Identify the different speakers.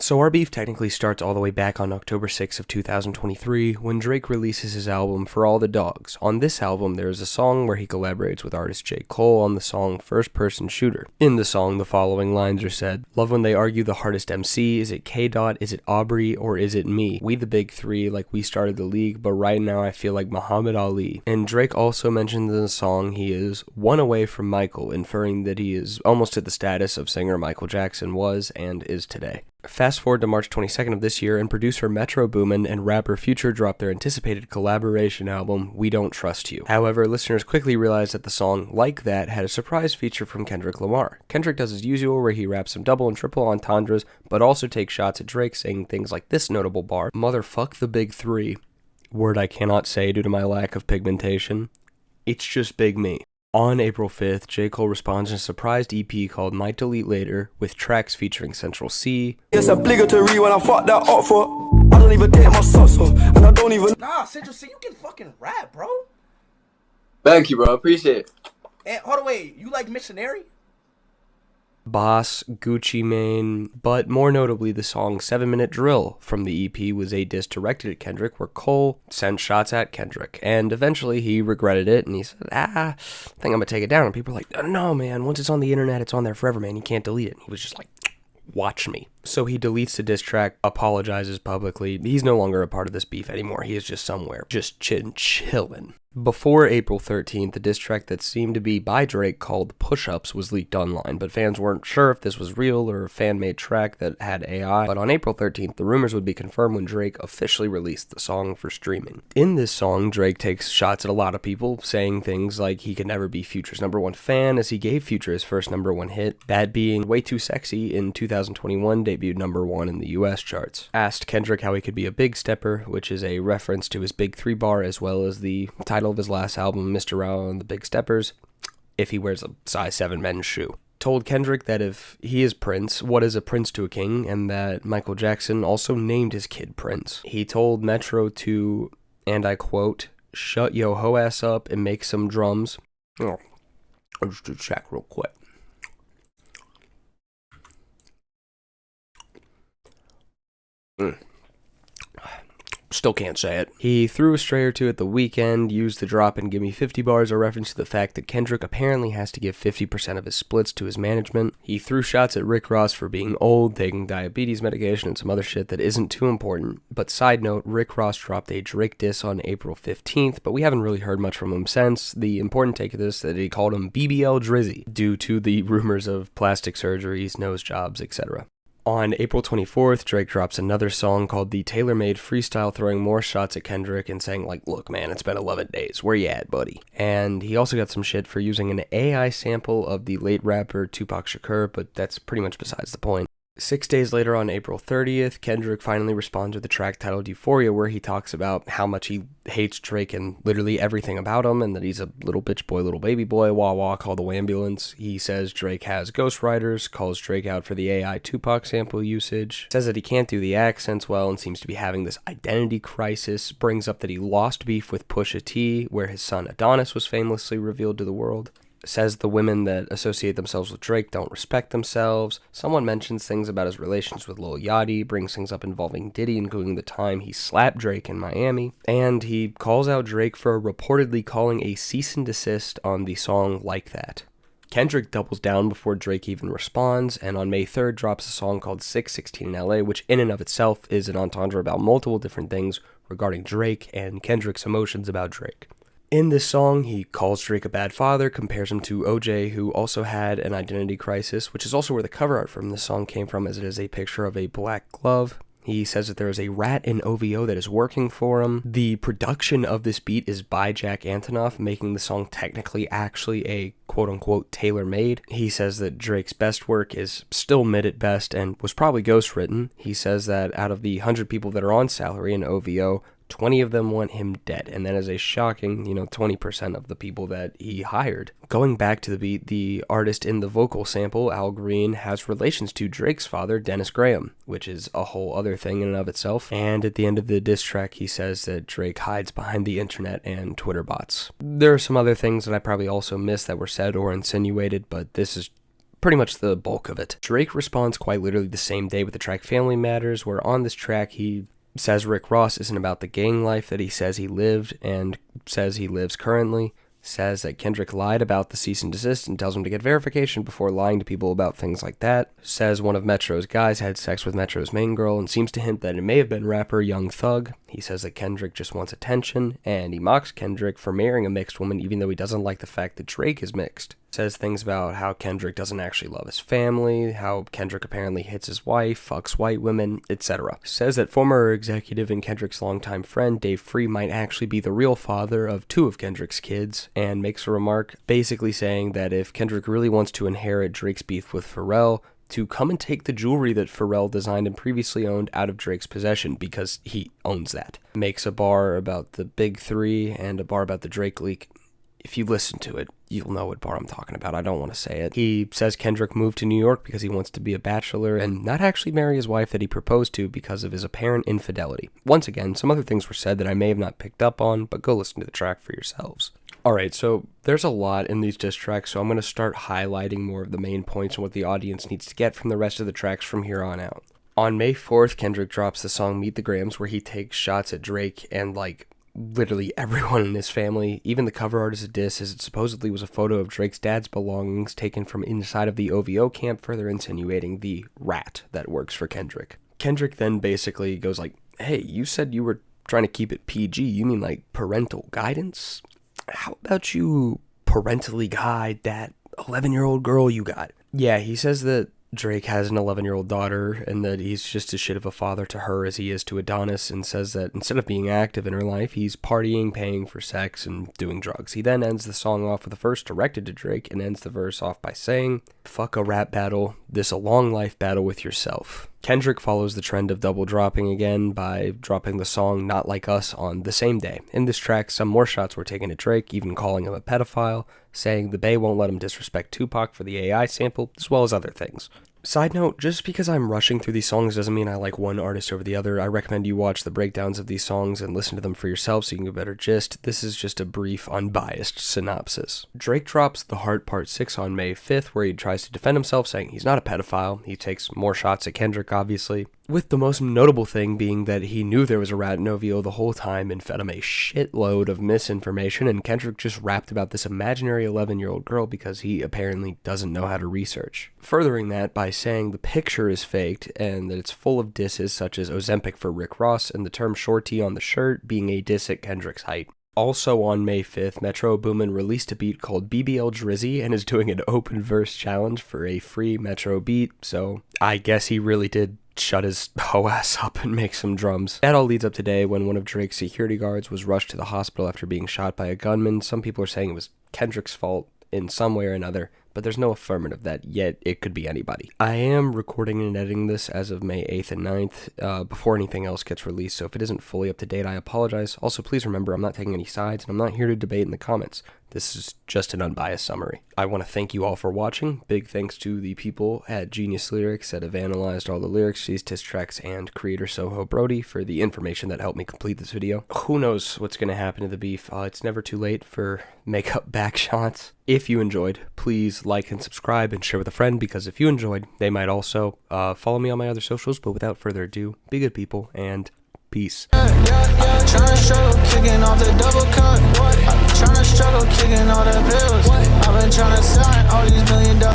Speaker 1: So our beef technically starts all the way back on October 6th of 2023 when Drake releases his album For All the Dogs. On this album, there is a song where he collaborates with artist J. Cole on the song First Person Shooter. In the song, the following lines are said: "Love when they argue the hardest MC, is it K-Dot, is it Aubrey, or is it me? We the big three, like we started the league, but right now I feel like Muhammad Ali." And Drake also mentioned in the song he is one away from Michael, inferring that he is almost at the status of singer Michael Jackson was and is today. Fast forward to March 22nd of this year, and producer Metro Boomin and rapper Future dropped their anticipated collaboration album, We Don't Trust You. However, listeners quickly realized that the song Like That had a surprise feature from Kendrick Lamar. Kendrick does his usual where he raps some double and triple entendres, but also takes shots at Drake, saying things like this notable bar: "Motherfuck the big three," word I cannot say due to my lack of pigmentation. "It's just big me." On April 5th, J. Cole responds in a surprised EP called Might Delete Later, with tracks featuring Central C.
Speaker 2: It's obligatory when I fuck that up for. I don't even take my socks off, and I don't even.
Speaker 3: Nah, Central C, you can fucking rap, bro.
Speaker 4: Thank you, bro. Appreciate it.
Speaker 3: And hold on, wait, you like Missionary?
Speaker 1: Boss, Gucci Mane, but more notably the song 7 Minute Drill from the EP was a diss directed at Kendrick where Cole sent shots at Kendrick, and eventually he regretted it and he said, I think I'm gonna take it down. And people were like, no man, once it's on the internet, it's on there forever, man, you can't delete it. And he was just like, watch me. So he deletes the diss track, apologizes publicly. He's no longer a part of this beef anymore. He is just somewhere, just chilling. Before April 13th, the diss track that seemed to be by Drake called Push-Ups was leaked online, but fans weren't sure if this was real or a fan-made track that had AI. But on April 13th, the rumors would be confirmed when Drake officially released the song for streaming. In this song, Drake takes shots at a lot of people, saying things like he could never be Future's #1 fan, as he gave Future his first #1 hit, that being Way Too Sexy in 2021, debuted #1 in the US charts. Asked Kendrick how he could be a big stepper, which is a reference to his Big 3 bar, as well as the title of his last album, Mr. Rao and the Big Steppers, if he wears a size 7 men's shoe. Told Kendrick that if he is Prince, what is a prince to a king, and that Michael Jackson also named his kid Prince. He told Metro to, and I quote, "shut yo ho ass up and make some drums." Oh, I'll just do check real quick. Still can't say it. He threw a stray or two at the weekend, used the drop and give me 50 bars, a reference to the fact that Kendrick apparently has to give 50% of his splits to his management. He threw shots at Rick Ross for being old, taking diabetes medication, and some other shit that isn't too important. But side note, Rick Ross dropped a Drake diss on April 15th, but we haven't really heard much from him since. The important take of this is that he called him BBL DRIZZY, due to the rumors of plastic surgeries, nose jobs, etc. On April 24th, Drake drops another song called The Tailor-Made Freestyle, throwing more shots at Kendrick and saying like, look man, it's been 11 days, where you at, buddy? And he also got some shit for using an AI sample of the late rapper Tupac Shakur, but that's pretty much besides the point. 6 days later, on April 30th, Kendrick finally responds with a track titled Euphoria, where he talks about how much he hates Drake and literally everything about him, and that he's a little bitch boy, little baby boy, wah wah, call the ambulance. He says Drake has ghostwriters, calls Drake out for the AI Tupac sample usage, says that he can't do the accents well and seems to be having this identity crisis, brings up that he lost beef with Pusha T, where his son Adonis was famously revealed to the world. Says the women that associate themselves with Drake don't respect themselves. Someone mentions things about his relations with Lil Yachty, brings things up involving Diddy, including the time he slapped Drake in Miami. And he calls out Drake for reportedly calling a cease and desist on the song Like That. Kendrick doubles down before Drake even responds, and on May 3rd drops a song called 616 in LA, which in and of itself is an entendre about multiple different things regarding Drake and Kendrick's emotions about Drake. In this song, he calls Drake a bad father, compares him to OJ, who also had an identity crisis, which is also where the cover art from this song came from, as it is a picture of a black glove. He says that there is a rat in OVO that is working for him. The production of this beat is by Jack Antonoff, making the song technically actually a quote-unquote tailor-made. He says that Drake's best work is still mid at best and was probably ghost-written. He says that out of the 100 people that are on salary in OVO, 20 of them want him dead, and that is a shocking, 20% of the people that he hired. Going back to the beat, the artist in the vocal sample, Al Green, has relations to Drake's father, Dennis Graham, which is a whole other thing in and of itself. And at the end of the diss track, he says that Drake hides behind the internet and Twitter bots. There are some other things that I probably also missed that were said or insinuated, but this is pretty much the bulk of it. Drake responds quite literally the same day with the track Family Matters, where on this track he says Rick Ross isn't about the gang life that he says he lived and says he lives currently, says that Kendrick lied about the cease and desist and tells him to get verification before lying to people about things like that, says one of Metro's guys had sex with Metro's main girl and seems to hint that it may have been rapper Young Thug. He says that Kendrick just wants attention, and he mocks Kendrick for marrying a mixed woman even though he doesn't like the fact that Drake is mixed. Says things about how Kendrick doesn't actually love his family, how Kendrick apparently hits his wife, fucks white women, etc. Says that former executive and Kendrick's longtime friend Dave Free might actually be the real father of 2 of Kendrick's kids, and makes a remark basically saying that if Kendrick really wants to inherit Drake's beef with Pharrell, to come and take the jewelry that Pharrell designed and previously owned out of Drake's possession, because he owns that. Makes a bar about the Big 3 and a bar about the Drake leak. If you listen to it, you'll know what bar I'm talking about. I don't want to say it. He says Kendrick moved to New York because he wants to be a bachelor and not actually marry his wife that he proposed to because of his apparent infidelity. Once again, some other things were said that I may have not picked up on, but go listen to the track for yourselves. Alright, so there's a lot in these diss tracks, so I'm going to start highlighting more of the main points and what the audience needs to get from the rest of the tracks from here on out. On May 4th, Kendrick drops the song Meet the Grams, where he takes shots at Drake and, literally everyone in his family. Even the cover art is a diss, as it supposedly was a photo of Drake's dad's belongings taken from inside of the OVO camp, further insinuating the rat that works for Kendrick. Kendrick then basically goes hey, you said you were trying to keep it PG, you mean parental guidance? How about you parentally guide that 11-year-old girl you got? Yeah, he says that Drake has an 11-year-old daughter and that he's just as shit of a father to her as he is to Adonis, and says that instead of being active in her life, he's partying, paying for sex, and doing drugs. He then ends the song off with a verse directed to Drake and ends the verse off by saying, "Fuck a rap battle, this a long life battle with yourself." Kendrick follows the trend of double dropping again by dropping the song Not Like Us on the same day. In this track, some more shots were taken at Drake, even calling him a pedophile, saying the Bay won't let him disrespect Tupac for the AI sample, as well as other things. Side note, just because I'm rushing through these songs doesn't mean I like one artist over the other. I recommend you watch the breakdowns of these songs and listen to them for yourself so you can get a better gist. This is just a brief, unbiased synopsis. Drake drops The Heart Part 6 on May 5th, where he tries to defend himself, saying he's not a pedophile. He takes more shots at Kendrick, obviously, with the most notable thing being that he knew there was a rat in OVO the whole time and fed him a shitload of misinformation, and Kendrick just rapped about this imaginary 11-year-old girl because he apparently doesn't know how to research. Furthering that by saying the picture is faked and that it's full of disses such as Ozempic for Rick Ross and the term shorty on the shirt being a diss at Kendrick's height. Also on May 5th, Metro Boomin released a beat called BBL DRIZZY and is doing an open verse challenge for a free Metro beat, so I guess he really did shut his hoe ass up and make some drums. That all leads up today when one of Drake's security guards was rushed to the hospital after being shot by a gunman. Some people are saying it was Kendrick's fault in some way or another, but there's no affirmative that yet it could be anybody. I am recording and editing this as of May 8th and 9th before anything else gets released, so if it isn't fully up to date, I apologize. Also, please remember, I'm not taking any sides, and I'm not here to debate in the comments. This is just an unbiased summary. I want to thank you all for watching. Big thanks to the people at Genius Lyrics that have analyzed all the lyrics, these diss tracks, and creator Soho Brody for the information that helped me complete this video. Who knows what's going to happen to the beef? It's never too late for makeup back shots. If you enjoyed, please like and subscribe and share with a friend, because if you enjoyed, they might also. Follow me on my other socials, but without further ado, be good people, and peace.
Speaker 5: Tryna struggle, kicking off the double cut. Tryna struggle, kicking all the pills. I've been tryna sign all these $1 million